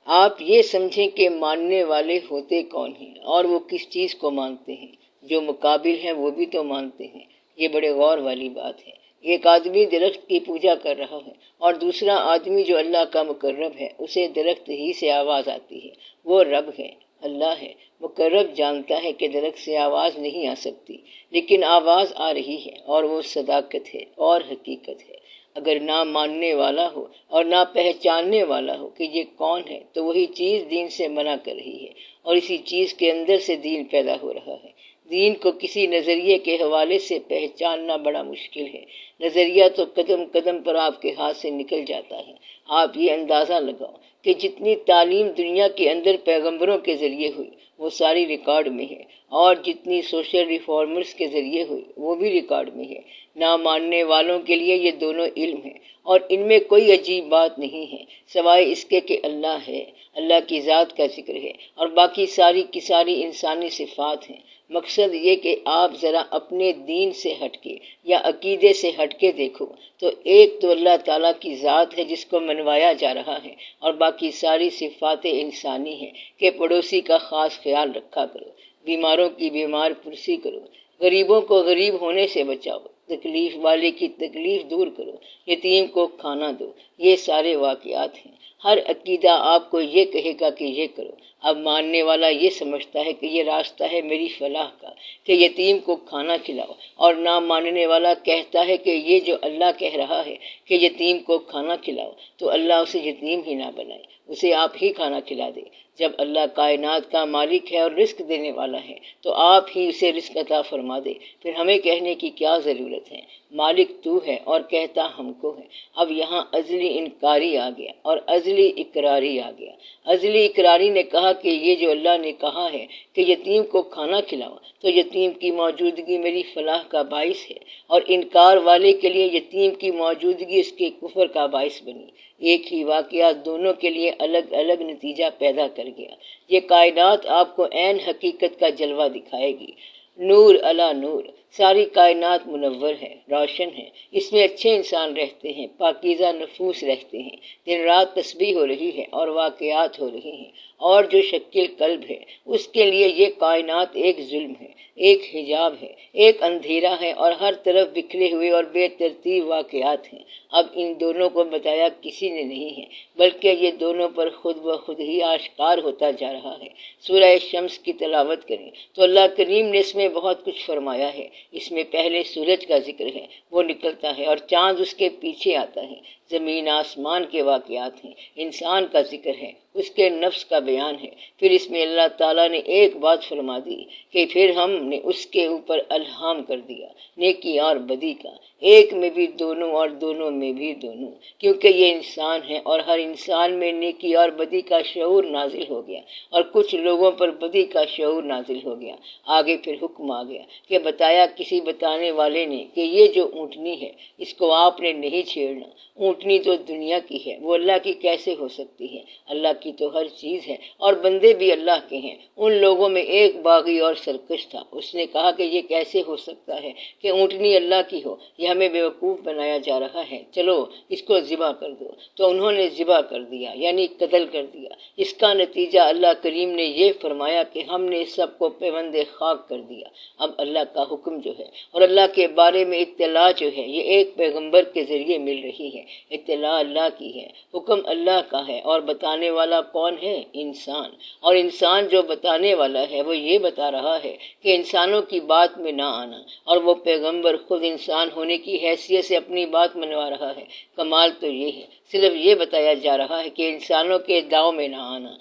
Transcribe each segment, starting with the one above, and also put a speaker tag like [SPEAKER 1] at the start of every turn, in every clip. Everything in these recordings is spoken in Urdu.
[SPEAKER 1] آپ یہ سمجھیں کہ ماننے والے ہوتے کون ہیں اور وہ کس چیز کو مانتے ہیں۔ جو مقابل ہیں وہ بھی تو مانتے ہیں۔ یہ بڑے غور والی بات ہے۔ ایک آدمی درخت کی پوجا کر رہا ہے اور دوسرا آدمی جو اللہ کا مقرب ہے اسے درخت ہی سے آواز آتی ہے۔ وہ رب ہے، اللہ ہے۔ مقرب جانتا ہے کہ درخت سے آواز نہیں آ سکتی، لیکن آواز آ رہی ہے اور وہ صداقت ہے اور حقیقت ہے۔ اگر نہ ماننے والا ہو اور نہ پہچاننے والا ہو کہ یہ کون ہے تو وہی چیز دین سے منع کر رہی ہے، اور اسی چیز کے اندر سے دین پیدا ہو رہا ہے۔ دین کو کسی نظریے کے حوالے سے پہچاننا بڑا مشکل ہے۔ نظریہ تو قدم قدم پر آپ کے ہاتھ سے نکل جاتا ہے۔ آپ یہ اندازہ لگاؤ کہ جتنی تعلیم دنیا کے اندر پیغمبروں کے ذریعے ہوئی وہ ساری ریکارڈ میں ہے، اور جتنی سوشل ریفارمرز کے ذریعے ہوئی وہ بھی ریکارڈ میں ہے۔ نہ ماننے والوں کے لیے یہ دونوں علم ہیں، اور ان میں کوئی عجیب بات نہیں ہے سوائے اس کے کہ اللہ ہے، اللہ کی ذات کا ذکر ہے، اور باقی ساری کی ساری انسانی صفات ہیں۔ مقصد یہ کہ آپ ذرا اپنے دین سے ہٹ کے یا عقیدے سے ہٹ کے دیکھو تو ایک تو اللہ تعالیٰ کی ذات ہے جس کو منوایا جا رہا ہے، اور باقی ساری صفات انسانی ہیں کہ پڑوسی کا خاص خیال رکھا کرو، بیماروں کی بیمار پرسی کرو، غریبوں کو غریب ہونے سے بچاؤ، تکلیف والے کی تکلیف دور کرو، یتیم کو کھانا دو۔ یہ سارے واقعات ہیں۔ ہر عقیدہ آپ کو یہ کہے گا کہ یہ کرو۔ اب ماننے والا یہ سمجھتا ہے کہ یہ راستہ ہے میری فلاح کا کہ یتیم کو کھانا کھلاؤ، اور نہ ماننے والا کہتا ہے کہ یہ جو اللہ کہہ رہا ہے کہ یتیم کو کھانا کھلاؤ تو اللہ اسے یتیم ہی نہ بنائے، اسے آپ ہی کھانا کھلا دے۔ جب اللہ کائنات کا مالک ہے اور رزق دینے والا ہے تو آپ ہی اسے رزق عطا فرما دے، پھر ہمیں کہنے کی کیا ضرورت ہے؟ مالک تو ہے اور کہتا ہم کو ہے۔ اب یہاں ازلی انکاری آ گیا اور ازلی اقراری آ گیا۔ ازلی اقراری نے کہا کہ یہ جو اللہ نے کہا ہے کہ یتیم کو کھانا کھلاؤ تو یتیم کی موجودگی میری فلاح کا باعث ہے، اور انکار والے کے لیے یتیم کی موجودگی اس کے کفر کا باعث بنی۔ ایک ہی واقعہ دونوں کے لیے الگ الگ نتیجہ پیدا کر گیا۔ یہ کائنات آپ کو عین حقیقت کا جلوہ دکھائے گی۔ نور علی نور، ساری کائنات منور ہے، روشن ہے، اس میں اچھے انسان رہتے ہیں، پاکیزہ نفوس رہتے ہیں، دن رات تسبیح ہو رہی ہے اور واقعات ہو رہے ہیں، اور جو شکل قلب ہے اس کے لیے یہ کائنات ایک ظلم ہے، ایک حجاب ہے، ایک اندھیرا ہے، اور ہر طرف بکھرے ہوئے اور بے ترتیب واقعات ہیں۔ اب ان دونوں کو بتایا کسی نے نہیں ہے، بلکہ یہ دونوں پر خود بخود ہی آشکار ہوتا جا رہا ہے۔ سورہ شمس کی تلاوت کریں تو اللہ کریم نے اس میں بہت کچھ فرمایا ہے۔ اس میں پہلے سورج کا ذکر ہے، وہ نکلتا ہے اور چاند اس کے پیچھے آتا ہے۔ زمین آسمان کے واقعات ہیں، انسان کا ذکر ہے، اس کے نفس کا بیان ہے۔ پھر اس میں اللہ تعالیٰ نے ایک بات فرما دی کہ پھر ہم نے اس کے اوپر الہام کر دیا نیکی اور بدی کا، ایک میں بھی دونوں اور دونوں میں بھی دونوں، کیونکہ یہ انسان ہے اور ہر انسان میں نیکی اور بدی کا شعور نازل ہو گیا، اور کچھ لوگوں پر بدی کا شعور نازل ہو گیا۔ آگے پھر حکم آ گیا کہ بتایا کسی بتانے والے نے کہ یہ جو اونٹنی ہے اس کو آپ نے نہیں چھیڑنا، اونٹنی تو دنیا کی ہے، وہ اللہ کی کیسے ہو سکتی ہے؟ اللہ کی تو ہر چیز ہے اور بندے بھی اللہ کے ہیں۔ ان لوگوں میں ایک باغی اور سرکش تھا، اس نے کہا کہ یہ کیسے ہو سکتا ہے کہ اونٹنی اللہ کی ہو، یہ ہمیں بیوقوف بنایا جا رہا ہے، چلو اس کو ذبح کر دو۔ تو انہوں نے ذبح کر دیا، یعنی قتل کر دیا۔ اس کا نتیجہ اللہ کریم نے یہ فرمایا کہ ہم نے سب کو پیوند خاک کر دیا۔ اب اللہ کا حکم جو ہے اور اللہ کے بارے میں اطلاع جو ہے یہ ایک پیغمبر کے ذریعے مل رہی ہے۔ اطلاع اللہ کی ہے، حکم اللہ کا ہے، اور بتانے والا کون ہے؟ انسان۔ اور انسان جو بتانے والا ہے وہ یہ بتا رہا ہے کہ انسانوں کی بات میں نہ آنا، اور وہ پیغمبر خود انسان ہونے کی حیثیت سے اپنی بات منوا رہا ہے۔ کمال تو یہ ہے، صرف یہ بتایا جا رہا ہے کہ انسانوں کے داؤ میں نہ آنا،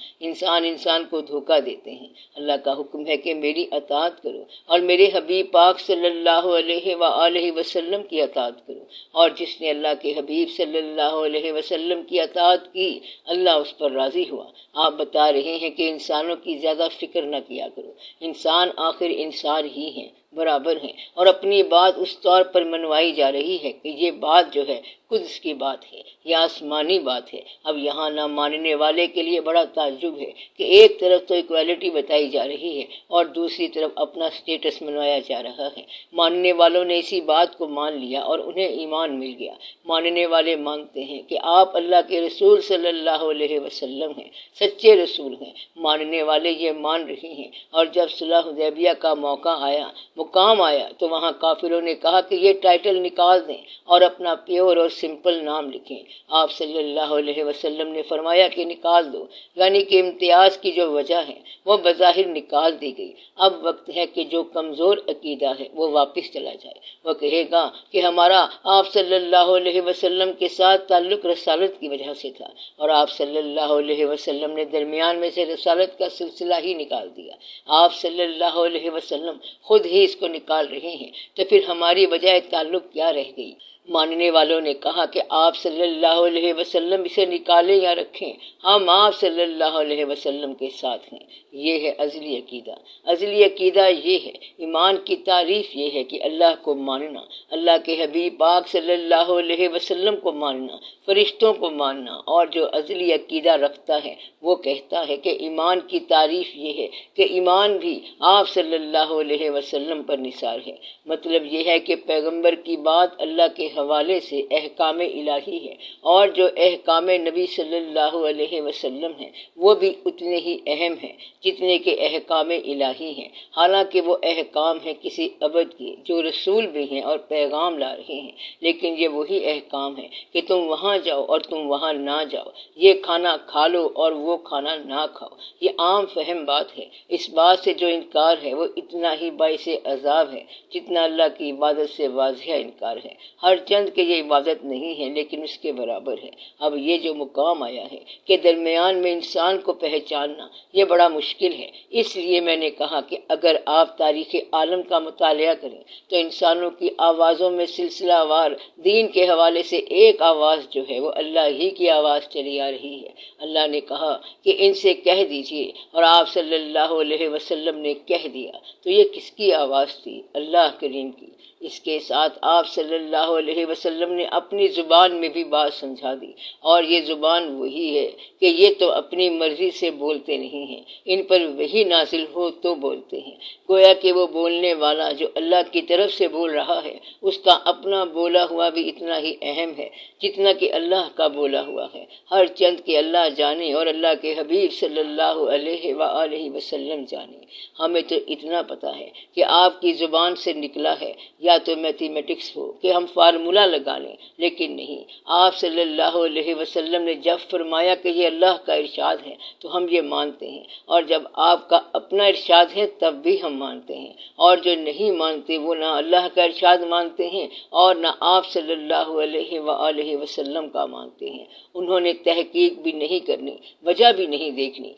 [SPEAKER 1] انسان کو دھوکہ دیتے ہیں۔ اللہ کا حکم ہے کہ میری اطاعت کرو اور میرے حبیب پاک صلی اللہ علیہ وآلہ وسلم کی اطاعت کرو، اور جس نے اللہ کے حبیب صلی اللہ علیہ وسلم کی اطاعت کی اللہ اس پر راضی ہوا۔ آپ بتا رہے ہیں کہ انسانوں کی زیادہ فکر نہ کیا کرو، انسان آخر انسان ہی ہیں، برابر ہیں، اور اپنی بات اس طور پر منوائی جا رہی ہے کہ یہ بات جو ہے قدس کی بات ہے، یہ آسمانی بات ہے۔ اب یہاں نہ ماننے والے کے لیے بڑا تعجب ہے کہ ایک طرف تو ایکویلٹی بتائی جا رہی ہے اور دوسری طرف اپنا سٹیٹس منوایا جا رہا ہے۔ ماننے والوں نے اسی بات کو مان لیا اور انہیں ایمان مل گیا۔ ماننے والے مانتے ہیں کہ آپ اللہ کے رسول صلی اللہ علیہ وسلم ہیں، سچے رسول ہیں۔ ماننے والے یہ مان رہے ہیں، اور جب صلح حدیبیہ کا موقع آیا، مقام آیا، تو وہاں کافروں نے کہا کہ یہ ٹائٹل نکال دیں اور اپنا پیور اور سمپل نام لکھیں۔ آپ صلی اللہ علیہ وسلم نے فرمایا کہ نکال دو، یعنی کہ امتیاز کی جو وجہ ہے وہ بظاہر نکال دی گئی۔ اب وقت ہے کہ جو کمزور عقیدہ ہے وہ واپس چلا جائے۔ وہ کہے گا کہ ہمارا آپ صلی اللہ علیہ وسلم کے ساتھ تعلق رسالت کی وجہ سے تھا، اور آپ صلی اللہ علیہ وسلم نے درمیان میں سے رسالت کا سلسلہ ہی نکال دیا۔ آپ صلی اللہ علیہ وسلم خود ہی اس کو نکال رہے ہیں، تو پھر ہماری بجائے تعلق کیا رہ گئی؟ ماننے والوں نے کہا کہ آپ صلی اللہ علیہ وسلم اسے نکالیں یا رکھیں، ہم آپ صلی اللہ علیہ وسلم کے ساتھ ہیں۔ یہ ہے ازلی عقیدہ۔ ازلی عقیدہ یہ ہے، ایمان کی تعریف یہ ہے کہ اللہ کو ماننا، اللہ کے حبیب پاک صلی اللہ علیہ وسلم کو ماننا، فرشتوں کو ماننا، اور جو ازلی عقیدہ رکھتا ہے وہ کہتا ہے کہ ایمان کی تعریف یہ ہے کہ ایمان بھی آپ صلی اللہ علیہ وسلم پر نثار ہے۔ مطلب یہ ہے کہ پیغمبر کی بات اللہ کے حوالے سے احکام الہی ہے، اور جو احکام نبی صلی اللہ علیہ وسلم ہیں وہ بھی اتنے ہی اہم ہیں جتنے کہ احکام الہی ہیں، حالانکہ وہ احکام ہیں کسی عبد کے جو رسول بھی ہیں اور پیغام لا رہے ہیں، لیکن یہ وہی احکام ہے کہ تم وہاں جاؤ اور تم وہاں نہ جاؤ، یہ کھانا کھا لو اور وہ کھانا نہ کھاؤ۔ یہ عام فہم بات ہے۔ اس بات سے جو انکار ہے وہ اتنا ہی باعث عذاب ہے جتنا اللہ کی عبادت سے واضح انکار ہے۔ ہر چند کہ یہ عبادت نہیں ہے لیکن اس کے برابر ہے۔ اب یہ جو مقام آیا ہے کہ درمیان میں انسان کو پہچاننا، یہ بڑا مشکل ہے۔ اس لیے میں نے کہا کہ اگر آپ تاریخ عالم کا مطالعہ کریں تو انسانوں کی آوازوں میں سلسلہ وار دین کے حوالے سے ایک آواز جو ہے وہ اللہ ہی کی آواز چلی آ رہی ہے۔ اللہ نے کہا کہ ان سے کہہ دیجئے، اور آپ صلی اللہ علیہ وسلم نے کہہ دیا۔ تو یہ کس کی آواز تھی؟ اللہ کریم کی۔ اس کے ساتھ آپ صلی اللہ علیہ وسلم نے اپنی زبان میں بھی بات سمجھا دی، اور یہ زبان وہی ہے کہ یہ تو اپنی مرضی سے بولتے نہیں ہیں، ان پر وحی نازل ہو تو بولتے ہیں۔ گویا کہ وہ بولنے والا جو اللہ کی طرف سے بول رہا ہے اس کا اپنا بولا ہوا بھی اتنا ہی اہم ہے جتنا کہ اللہ کا بولا ہوا ہے۔ ہر چند کہ اللہ جانے اور اللہ کے حبیب صلی اللہ علیہ وآلہ وسلم جانے۔ ہمیں تو اتنا پتہ ہے کہ آپ کی زبان سے نکلا ہے، یا تو میتھمیٹکس ہو کہ ہم فارمولا لگا لیں، لیکن نہیں۔ آپ صلی اللہ علیہ وسلم نے جب فرمایا کہ یہ اللہ کا ارشاد ہے تو ہم یہ مانتے ہیں، اور جب آپ کا اپنا ارشاد ہے تب بھی ہم مانتے ہیں، اور جو نہیں مانتے وہ نہ اللہ کا ارشاد مانتے ہیں اور نہ آپ صلی اللہ علیہ وآلہ وسلم کا مانتے ہیں۔ انہوں نے تحقیق بھی نہیں کرنی، وجہ بھی نہیں دیکھنی،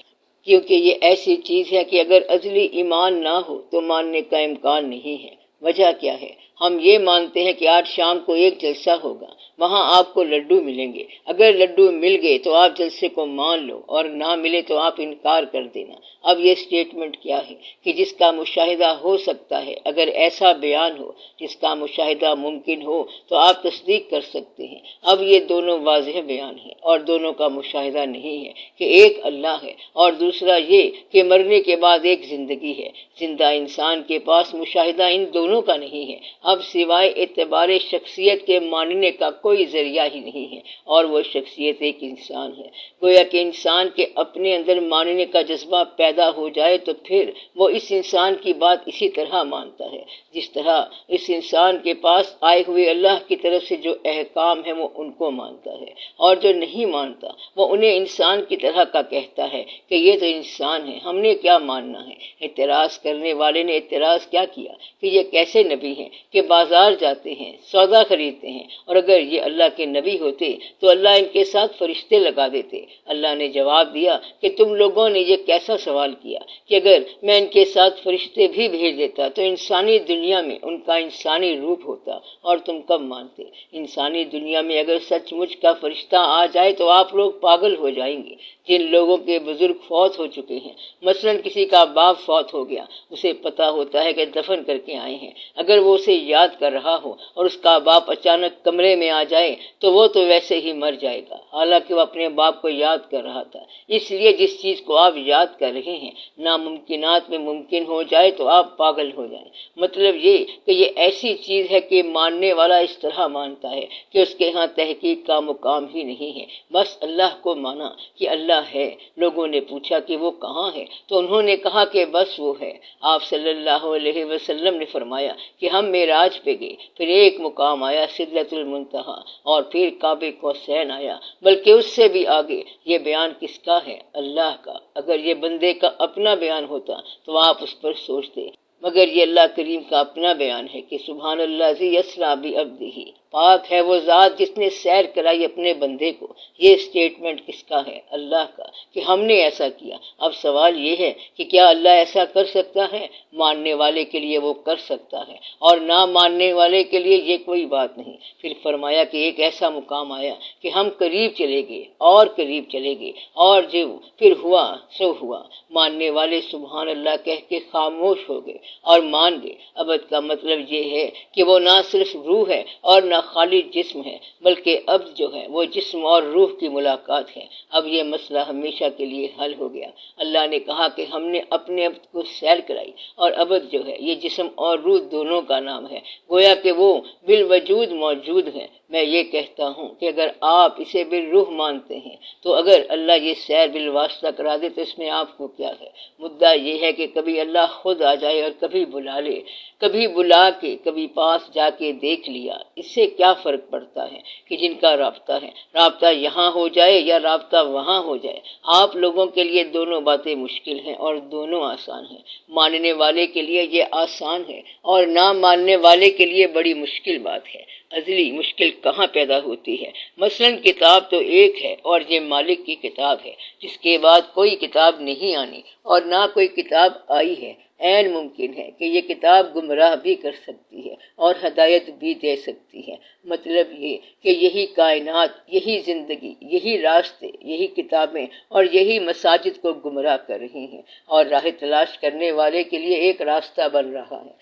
[SPEAKER 1] کیونکہ یہ ایسی چیز ہے کہ اگر ازلی ایمان نہ ہو تو ماننے کا امکان نہیں ہے۔ وجہ کیا ہے؟ ہم یہ مانتے ہیں کہ آج شام کو ایک جلسہ ہوگا، وہاں آپ کو لڈو ملیں گے، اگر لڈو مل گئے تو آپ جلسے کو مان لو، اور نہ ملے تو آپ انکار کر دینا۔ اب یہ سٹیٹمنٹ کیا ہے کہ جس کا مشاہدہ ہو سکتا ہے، اگر ایسا بیان ہو جس کا مشاہدہ ممکن ہو تو آپ تصدیق کر سکتے ہیں۔ اب یہ دونوں واضح بیان ہیں اور دونوں کا مشاہدہ نہیں ہے کہ ایک اللہ ہے اور دوسرا یہ کہ مرنے کے بعد ایک زندگی ہے۔ زندہ انسان کے پاس مشاہدہ ان دونوں کا نہیں ہے۔ اب سوائے اعتبار شخصیت کے ماننے کا کوئی ذریعہ ہی نہیں ہے، اور وہ شخصیت ایک انسان ہے۔ گویا کہ انسان کے اپنے اندر ماننے کا جذبہ پیدا ہو جائے تو پھر وہ اس انسان کی بات اسی طرح مانتا ہے جس طرح اس انسان کے پاس آئے ہوئے اللہ کی طرف سے جو احکام ہیں وہ ان کو مانتا ہے، اور جو نہیں مانتا وہ انہیں انسان کی طرح کا کہتا ہے کہ یہ تو انسان ہے، ہم نے کیا ماننا ہے۔ اعتراض کرنے والے نے اعتراض کیا کیا کہ یہ کیسے نبی ہیں کہ بازار جاتے ہیں، سودا خریدتے ہیں، اور اگر یہ اللہ کے نبی ہوتے تو اللہ ان کے ساتھ فرشتے لگا دیتے۔ اللہ نے جواب دیا کہ تم لوگوں نے یہ کیسا سوال کیا کہ اگر میں ان کے ساتھ فرشتے بھی بھیج دیتا تو انسانی دنیا میں ان کا انسانی روپ ہوتا، اور تم کب مانتے؟ انسانی دنیا میں اگر سچ مچ کا فرشتہ آ جائے تو آپ لوگ پاگل ہو جائیں گے۔ جن لوگوں کے بزرگ فوت ہو چکے ہیں، مثلا کسی کا باپ فوت ہو گیا، اسے پتا ہوتا ہے کہ دفن کر کے آئے ہیں، ہیں۔ اگر وہ اسے یاد کر رہا ہو اور اس کا باپ اچانک کمرے میں آ جائے تو وہ تو ویسے ہی مر جائے گا، حالانکہ وہ اپنے باپ کو یاد کر رہا تھا۔ اس لیے جس چیز کو آپ یاد کر رہے ہیں ناممکنات میں ممکن ہو جائے تو آپ پاگل ہو جائیں۔ مطلب یہ کہ یہ ایسی چیز ہے کہ ماننے والا اس طرح مانتا ہے کہ اس کے ہاں تحقیق کا مقام ہی نہیں ہے، بس اللہ کو مانا کہ اللہ ہے۔ لوگوں نے پوچھا کہ وہ کہاں ہے تو انہوں نے کہا کہ بس وہ ہے۔ آپ صلی اللہ علیہ وسلم نے فرمایا کہ ہم معراج پہ گئے، پھر ایک مقام آیا سدرۃ المنتہا، اور پھر قاب قوسین آیا، بلکہ اس سے بھی آگے۔ یہ بیان کس کا ہے؟ اللہ کا۔ اگر یہ بندے کا اپنا بیان ہوتا تو آپ اس پر سوچتے، مگر یہ اللہ کریم کا اپنا بیان ہے کہ سبحان اللہ ذی اسریٰ بعبدہ، پاک ہے وہ ذات جس نے سیر کرائی اپنے بندے کو۔ یہ سٹیٹمنٹ کس کا ہے؟ اللہ کا، کہ ہم نے ایسا کیا۔ اب سوال یہ ہے کہ کیا اللہ ایسا کر سکتا ہے؟ ماننے والے کے لیے وہ کر سکتا ہے، اور نہ ماننے والے کے لیے یہ کوئی بات نہیں۔ پھر فرمایا کہ ایک ایسا مقام آیا کہ ہم قریب چلے گئے اور قریب چلے گئے، اور جو پھر ہوا سو ہوا۔ ماننے والے سبحان اللہ کہہ کے خاموش ہو گئے اور مان گئے۔ ابد کا مطلب یہ ہے کہ وہ نہ صرف روح ہے اور نہ خالی جسم ہے، بلکہ اب جو ہے وہ جسم اور روح کی ملاقات ہے۔ اب یہ مسئلہ ہمیشہ کے لیے حل ہو گیا۔ اللہ نے کہا کہ ہم نے اپنے ابد کو سیر کرائی، اور ابد جو ہے یہ جسم اور روح دونوں کا نام ہے، گویا کہ وہ بالوجود موجود ہے۔ میں یہ کہتا ہوں کہ اگر آپ اسے بالروح مانتے ہیں تو اگر اللہ یہ سیر بالواسطہ کرا دے تو اس میں آپ کو کیا ہے؟ مدعا یہ ہے کہ کبھی اللہ خود آ جائے اور کبھی بلا لے، کبھی بلا کے کبھی پاس جا کے دیکھ لیا، اس سے کیا فرق پڑتا ہے کہ جن کا رابطہ ہے، رابطہ یہاں ہو جائے یا رابطہ وہاں ہو جائے۔ آپ لوگوں کے لیے دونوں باتیں مشکل ہیں اور دونوں آسان ہیں۔ ماننے والے کے لیے یہ آسان ہے اور نہ ماننے والے کے لیے بڑی مشکل بات ہے۔ ازلی مشکل کہاں پیدا ہوتی ہے؟ مثلا کتاب تو ایک ہے اور یہ مالک کی کتاب ہے جس کے بعد کوئی کتاب نہیں آنی اور نہ کوئی کتاب آئی ہے۔ عین ممکن ہے کہ یہ کتاب گمراہ بھی کر سکتی ہے اور ہدایت بھی دے سکتی ہے۔ مطلب یہ کہ یہی کائنات، یہی زندگی، یہی راستے، یہی کتابیں اور یہی مساجد کو گمراہ کر رہی ہیں، اور راہ تلاش کرنے والے کے لیے ایک راستہ بن رہا ہے،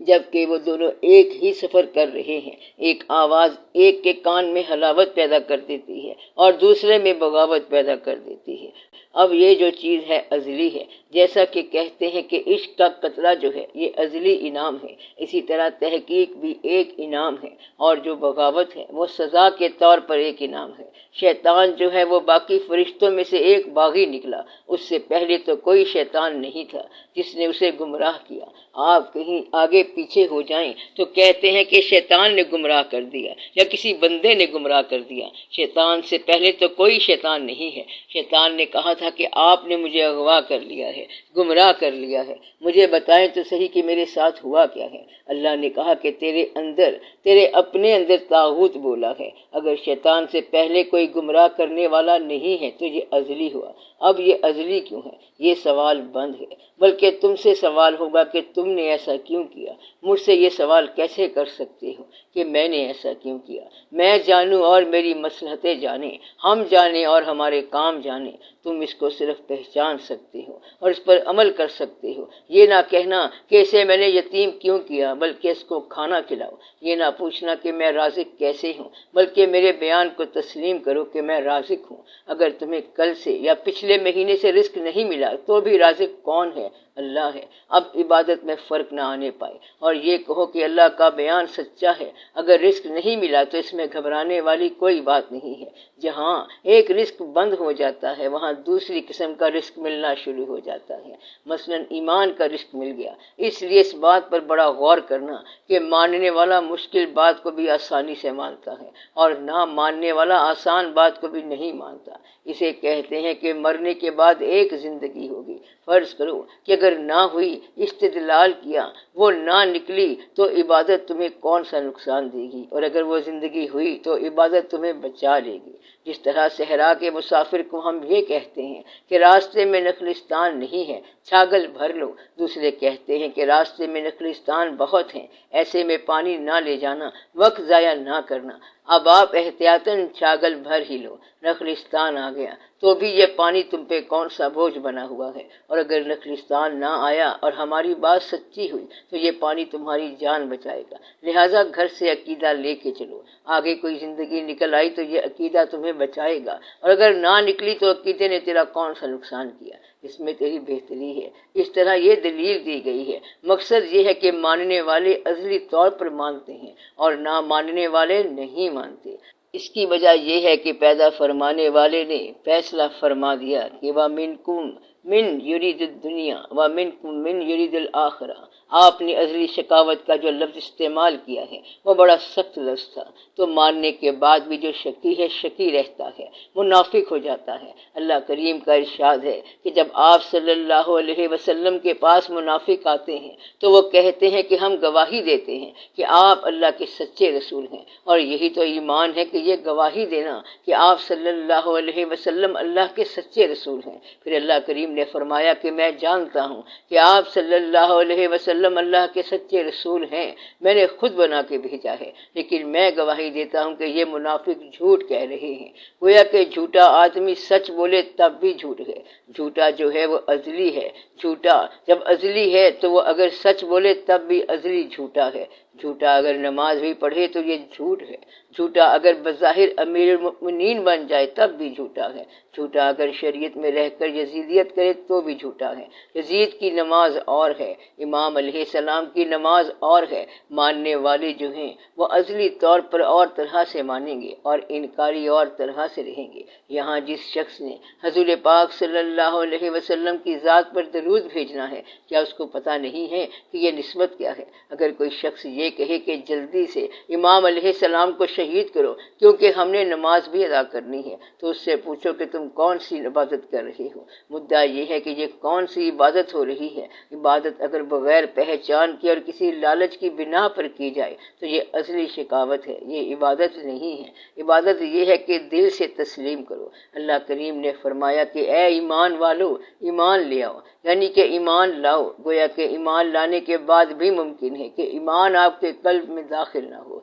[SPEAKER 1] جبکہ وہ دونوں ایک ہی سفر کر رہے ہیں۔ ایک آواز ایک کے کان میں حلاوت پیدا کر دیتی ہے اور دوسرے میں بغاوت پیدا کر دیتی ہے۔ اب یہ جو چیز ہے ازلی ہے، جیسا کہ کہتے ہیں کہ عشق کا قطرہ جو ہے یہ ازلی انعام ہے، اسی طرح تحقیق بھی ایک انعام ہے، اور جو بغاوت ہے وہ سزا کے طور پر ایک انعام ہے۔ شیطان جو ہے وہ باقی فرشتوں میں سے ایک باغی نکلا، اس سے پہلے تو کوئی شیطان نہیں تھا جس نے اسے گمراہ کیا۔ آپ کہیں آگے پیچھے ہو جائیں تو کہتے ہیں کہ شیطان نے گمراہ کر دیا یا کسی بندے نے گمراہ کر دیا۔ شیطان سے پہلے تو کوئی شیطان نہیں ہے۔ شیطان نے کہا تھا کہ آپ نے مجھے اغوا کر لیا ہے، گمراہ کر لیا ہے، مجھے بتائیں تو صحیح کہ میرے ساتھ ہوا کیا ہے۔ اللہ نے کہا کہ تیرے اپنے اندر طاغوت بولا ہے۔ اگر شیطان سے پہلے کوئی گمراہ کرنے والا نہیں ہے تو یہ ازلی ہوا۔ اب یہ ازلی کیوں ہے؟ یہ سوال بند ہے، بلکہ تم سے سوال ہوگا کہ تم نے ایسا کیوں کیا۔ مجھ سے یہ سوال کیسے کر سکتے ہو کہ میں نے ایسا کیوں کیا؟ میں جانوں اور میری مصلحتیں جانیں، ہم جانیں اور ہمارے کام جانیں۔ تم اس کو صرف پہچان سکتے ہو اور اس پر عمل کر سکتے ہو۔ یہ نہ کہنا کہ اسے میں نے یتیم کیوں کیا، بلکہ اس کو کھانا کھلاؤ۔ یہ نہ پوچھنا کہ میں رازق کیسے ہوں، بلکہ میرے بیان کو تسلیم کرو کہ میں رازق ہوں۔ اگر تمہیں کل سے یا پچھلے مہینے سے رزق نہیں ملا تو بھی رازق کون ہے؟ اللہ ہے۔ اب عبادت میں فرق نہ آنے پائے، اور یہ کہو کہ اللہ کا بیان سچا ہے۔ اگر رزق نہیں ملا تو اس میں گھبرانے والی کوئی بات نہیں ہے۔ جہاں ایک رزق بند ہو جاتا ہے وہاں دوسری قسم کا رزق ملنا شروع ہو جاتا ہے۔ مثلا ایمان کا رزق مل گیا۔ اس لیے اس بات پر بڑا غور کرنا کہ ماننے والا مشکل بات کو بھی آسانی سے مانتا ہے اور نہ ماننے والا آسان بات کو بھی نہیں مانتا۔ اسے کہتے ہیں کہ مرنے کے بعد ایک زندگی ہوگی۔ فرض کرو کہ اگر نہ ہوئی، استدلال کیا، وہ نہ نکلی تو عبادت تمہیں کون سا نقصان دے گی، اور اگر وہ زندگی ہوئی تو عبادت تمہیں بچا لے گی۔ جس طرح صحرا کے مسافر کو ہم یہ کہتے ہیں کہ راستے میں نخلستان نہیں ہے، چھاگل بھر لو، دوسرے کہتے ہیں کہ راستے میں نخلستان بہت ہیں، ایسے میں پانی نہ لے جانا، وقت ضائع نہ کرنا۔ اب آپ احتیاطاً چھاگل بھر ہی لو، نخلستان آ گیا تو بھی یہ پانی تم پہ کون سا بوجھ بنا ہوا ہے، اور اگر نخلستان نہ آیا اور ہماری بات سچی ہوئی تو یہ پانی تمہاری جان بچائے گا، لہٰذا گھر سے عقیدہ لے کے چلو، آگے کوئی زندگی نکل آئی تو یہ عقیدہ تمہیں بچائے گا، اور اگر نہ نکلی تو عقیدے نے تیرا کون سا نقصان کیا، اس میں تیری بہتری ہے۔ اس طرح یہ دلیل دی گئی ہے۔ مقصد یہ ہے کہ ماننے والے ازلی طور پر مانتے ہیں اور نہ ماننے والے نہیں مانتے۔ اس کی وجہ یہ ہے کہ پیدا فرمانے والے نے فیصلہ فرما دیا کہ وَمِنْكُمْ مِنْ يُرِيدُ الدُّنْيَا وَمِنْكُمْ مِنْ يُرِيدُ الْآخِرَةَ۔ آپ نے ازلی شقاوت کا جو لفظ استعمال کیا ہے وہ بڑا سخت لفظ تھا، تو ماننے کے بعد بھی جو شکی ہے شکی رہتا ہے، منافق ہو جاتا ہے۔ اللہ کریم کا ارشاد ہے کہ جب آپ صلی اللہ علیہ وسلم کے پاس منافق آتے ہیں تو وہ کہتے ہیں کہ ہم گواہی دیتے ہیں کہ آپ اللہ کے سچے رسول ہیں، اور یہی تو ایمان ہے کہ یہ گواہی دینا کہ آپ صلی اللہ علیہ وسلم اللہ کے سچے رسول ہیں۔ پھر اللہ کریم نے فرمایا کہ میں جانتا ہوں کہ آپ صلی اللہ علیہ وسلم اللہ کے سچے رسول ہیں، میں نے خود بنا کے بھیجا ہے، لیکن میں گواہی دیتا ہوں کہ یہ منافق جھوٹ کہہ رہے ہیں۔ گویا کہ جھوٹا آدمی سچ بولے تب بھی جھوٹ ہے، جھوٹا جو ہے وہ ازلی ہے، جھوٹا جب ازلی ہے تو وہ اگر سچ بولے تب بھی ازلی جھوٹا ہے، جھوٹا اگر نماز بھی پڑھے تو یہ جھوٹ ہے، جھوٹا اگر بظاہر امیر المؤمنین بن جائے تب بھی جھوٹا ہے، جھوٹا اگر شریعت میں رہ کر یزیدیت کرے تو بھی جھوٹا ہے۔ یزید کی نماز اور ہے، امام علیہ السلام کی نماز اور ہے۔ ماننے والے جو ہیں وہ ازلی طور پر اور طرح سے مانیں گے اور انکاری اور طرح سے رہیں گے۔ یہاں جس شخص نے حضور پاک صلی اللہ علیہ وسلم کی ذات پر درود بھیجنا ہے، کیا اس کو پتہ نہیں ہے کہ یہ نسبت کیا ہے؟ اگر کوئی شخص یہ کہے کہ جلدی سے امام علیہ السلام کو شہید کرو کیونکہ ہم نے نماز بھی ادا کرنی ہے، تو اس سے پوچھو کہ تم کون سی عبادت کر رہے ہو۔ مدعا یہ ہے کہ یہ کون سی عبادت ہو رہی ہے۔ عبادت اگر بغیر پہچان کی اور کسی لالچ کی بنا پر کی جائے تو یہ اصلی شقاوت ہے، یہ عبادت نہیں ہے۔ عبادت یہ ہے کہ دل سے تسلیم کرو۔ اللہ کریم نے فرمایا کہ اے ایمان والو، ایمان لے آؤ، یعنی کہ ایمان لاؤ۔ گویا کہ ایمان لانے کے بعد بھی ممکن ہے کہ ایمان آپ کے قلب میں داخل نہ ہو۔